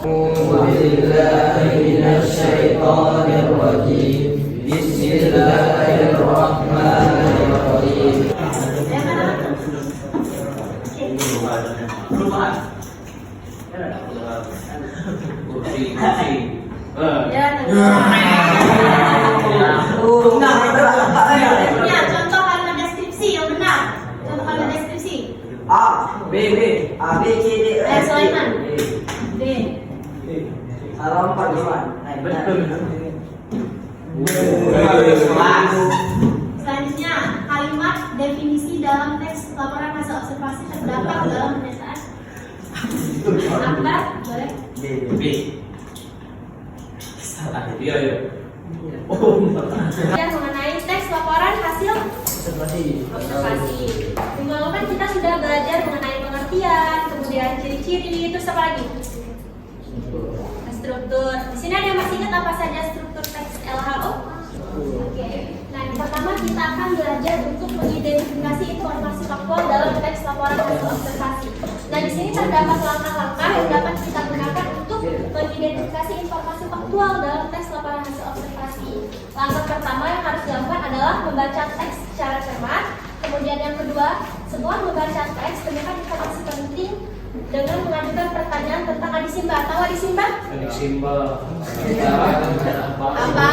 Bismillahirrahmanirrahim. Ya, contoh kalimat deskripsi yang benar. Contoh kalimat deskripsi. A, B, A, B, C, D, E, F, G. Sulaiman. D. Salah 4 Iwan. Betul. Selanjutnya, kalimat definisi dalam teks laporan hasil observasi terdapat dalam pernyataan. Akbar, boleh? B. Salah. Iya. Yang mengenai teks laporan hasil observasi. Minggu lalu kan kita sudah belajar mengenai pengertian, kemudian ciri-ciri, terus apa lagi? Struktur. Di sini ada yang masih ingat apa saja struktur teks LHO? Oke. Nah, yang pertama kita akan belajar untuk mengidentifikasi informasi faktual dalam teks laporan hasil observasi. Nah, di sini terdapat langkah-langkah yang dapat kita gunakan untuk mengidentifikasi informasi faktual dalam teks laporan hasil observasi. Langkah pertama yang harus dilakukan adalah membaca teks secara cermat. Kemudian yang kedua, setelah membaca teks, temukan informasi penting dengan mengajukan pertanyaan tentang adisimba. Tahu adisimba? Adisimba. Apa?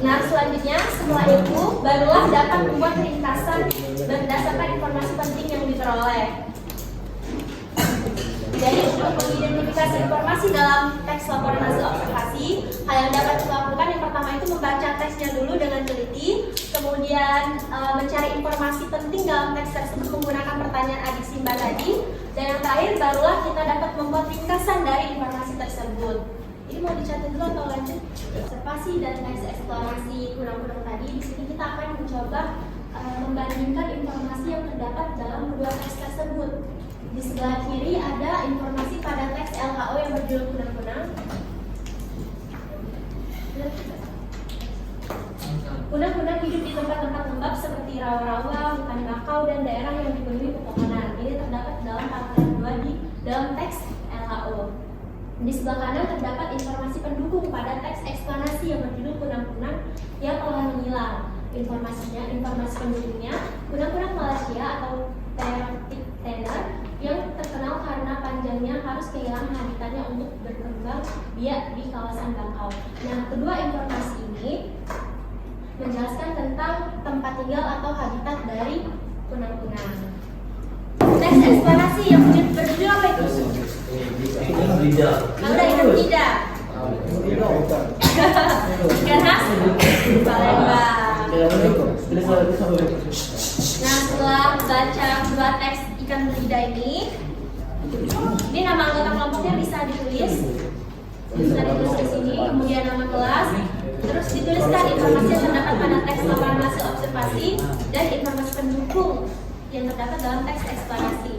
Nah, selanjutnya setelah itu barulah dapat membuat ringkasan berdasarkan informasi penting yang diperoleh. Jadi untuk mengidentifikasi informasi dalam teks laporan hasil observasi, hal yang dapat dilakukan yang pertama itu membaca teksnya dulu dengan teliti, kemudian mencari informasi penting dalam teks tersebut menggunakan pertanyaan adisimba tadi, dan yang terakhir barulah kita dapat membuat ringkasan dari informasi tersebut. Ini mau dicatat dulu atau lanjut? Observasi dan teks eksplorasi kunang-kunang tadi. Di sini kita akan mencoba membandingkan informasi yang terdapat dalam kedua teks tersebut. Di sebelah kiri ada informasi pada teks LHO yang berjudul kunang-kunang. Kunang-kunang hidup di tempat-tempat lembab seperti rawa-rawa, hutan bakau, dan daerah yang dipenuhi pepohonan. Ini terdapat dalam paragraf 2 di dalam teks LHO. Di sebelah kanan terdapat informasi pendukung pada teks eksplanasi yang berjudul kunang-kunang yang telah menghilang. Informasi pendukungnya, kunang-kunang Malaysia atau Pteroptic tenor yang terkenal karena panjangnya harus kehilangan habitatnya untuk berkembang biak di kawasan bakau. Nah, kedua informasi ini menjelaskan tentang tempat tinggal atau habitat dari kunang-kunang. Teks eksplanasi yang berjudul apa itu? Udah ingat tidak? Ikan has? Palembang. Nah, setelah baca dua teks ikan berlidah ini nama anggota kelompoknya bisa ditulis di sini, kemudian nama kelas, terus dituliskan informasi yang terdapat pada teks laporan hasil observasi dan informasi pendukung yang terdapat dalam teks eksplanasi.